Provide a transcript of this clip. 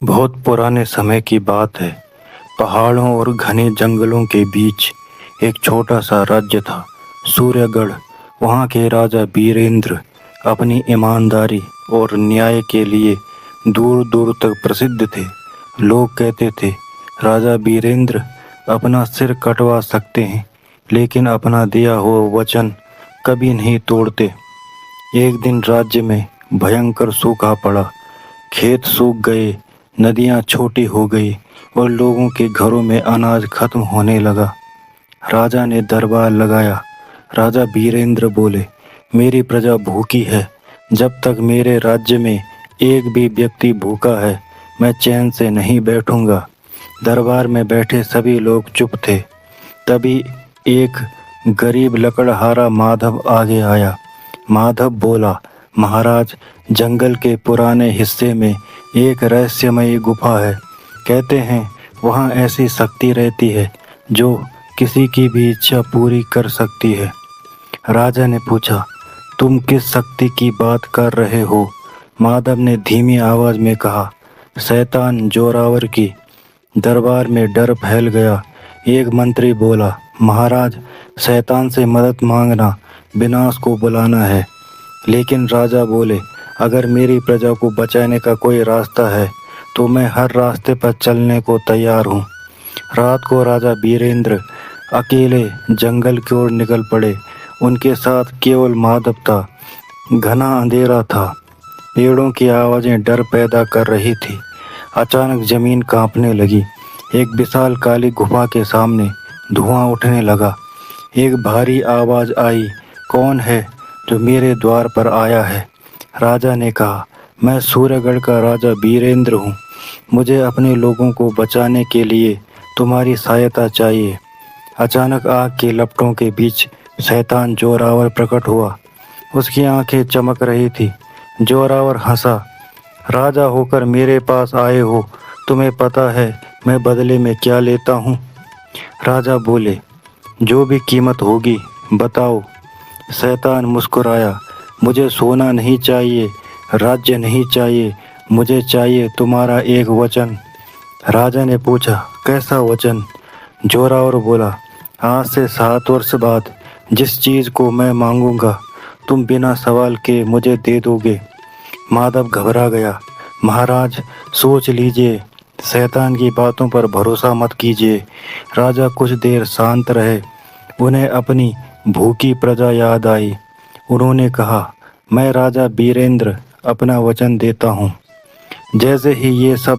बहुत पुराने समय की बात है। पहाड़ों और घने जंगलों के बीच एक छोटा सा राज्य था, सूर्यगढ़। वहाँ के राजा वीरेंद्र अपनी ईमानदारी और न्याय के लिए दूर दूर तक प्रसिद्ध थे। लोग कहते थे, राजा वीरेंद्र अपना सिर कटवा सकते हैं, लेकिन अपना दिया हुआ वचन कभी नहीं तोड़ते। एक दिन राज्य में भयंकर सूखा पड़ा। खेत सूख गए, नदियां छोटी हो गई और लोगों के घरों में अनाज खत्म होने लगा। राजा ने दरबार लगाया। राजा वीरेंद्र बोले, मेरी प्रजा भूखी है। जब तक मेरे राज्य में एक भी व्यक्ति भूखा है, मैं चैन से नहीं बैठूंगा। दरबार में बैठे सभी लोग चुप थे। तभी एक गरीब लकड़हारा माधव आगे आया। माधव बोला, महाराज, जंगल के पुराने हिस्से में एक रहस्यमयी गुफा है। कहते हैं वहाँ ऐसी शक्ति रहती है जो किसी की भी इच्छा पूरी कर सकती है। राजा ने पूछा, तुम किस शक्ति की बात कर रहे हो? माधव ने धीमी आवाज में कहा, शैतान जोरावर की। दरबार में डर फैल गया। एक मंत्री बोला, महाराज, शैतान से मदद मांगना विनाश को बुलाना है। लेकिन राजा बोले, अगर मेरी प्रजा को बचाने का कोई रास्ता है तो मैं हर रास्ते पर चलने को तैयार हूँ। रात को राजा वीरेंद्र अकेले जंगल की ओर निकल पड़े। उनके साथ केवल माधव था। घना अंधेरा था। पेड़ों की आवाज़ें डर पैदा कर रही थी। अचानक जमीन कांपने लगी। एक विशाल काली गुफा के सामने धुआं उठने लगा। एक भारी आवाज़ आई, कौन है जो मेरे द्वार पर आया है? राजा ने कहा, मैं सूर्यगढ़ का राजा वीरेंद्र हूँ। मुझे अपने लोगों को बचाने के लिए तुम्हारी सहायता चाहिए। अचानक आग के लपटों के बीच शैतान जोरावर प्रकट हुआ। उसकी आंखें चमक रही थी। जोरावर हंसा, राजा होकर मेरे पास आए हो, तुम्हें पता है मैं बदले में क्या लेता हूँ? राजा बोले, जो भी कीमत होगी बताओ। शैतान मुस्कुराया, मुझे सोना नहीं चाहिए, राज्य नहीं चाहिए, मुझे चाहिए तुम्हारा एक वचन। राजा ने पूछा, कैसा वचन? जोरावर बोला, आज से 7 वर्ष बाद जिस चीज़ को मैं मांगूंगा तुम बिना सवाल के मुझे दे दोगे। माधव घबरा गया, महाराज, सोच लीजिए, शैतान की बातों पर भरोसा मत कीजिए। राजा कुछ देर शांत रहे। उन्हें अपनी भूखी प्रजा याद आई। उन्होंने कहा, मैं राजा वीरेंद्र अपना वचन देता हूँ। जैसे ही ये सब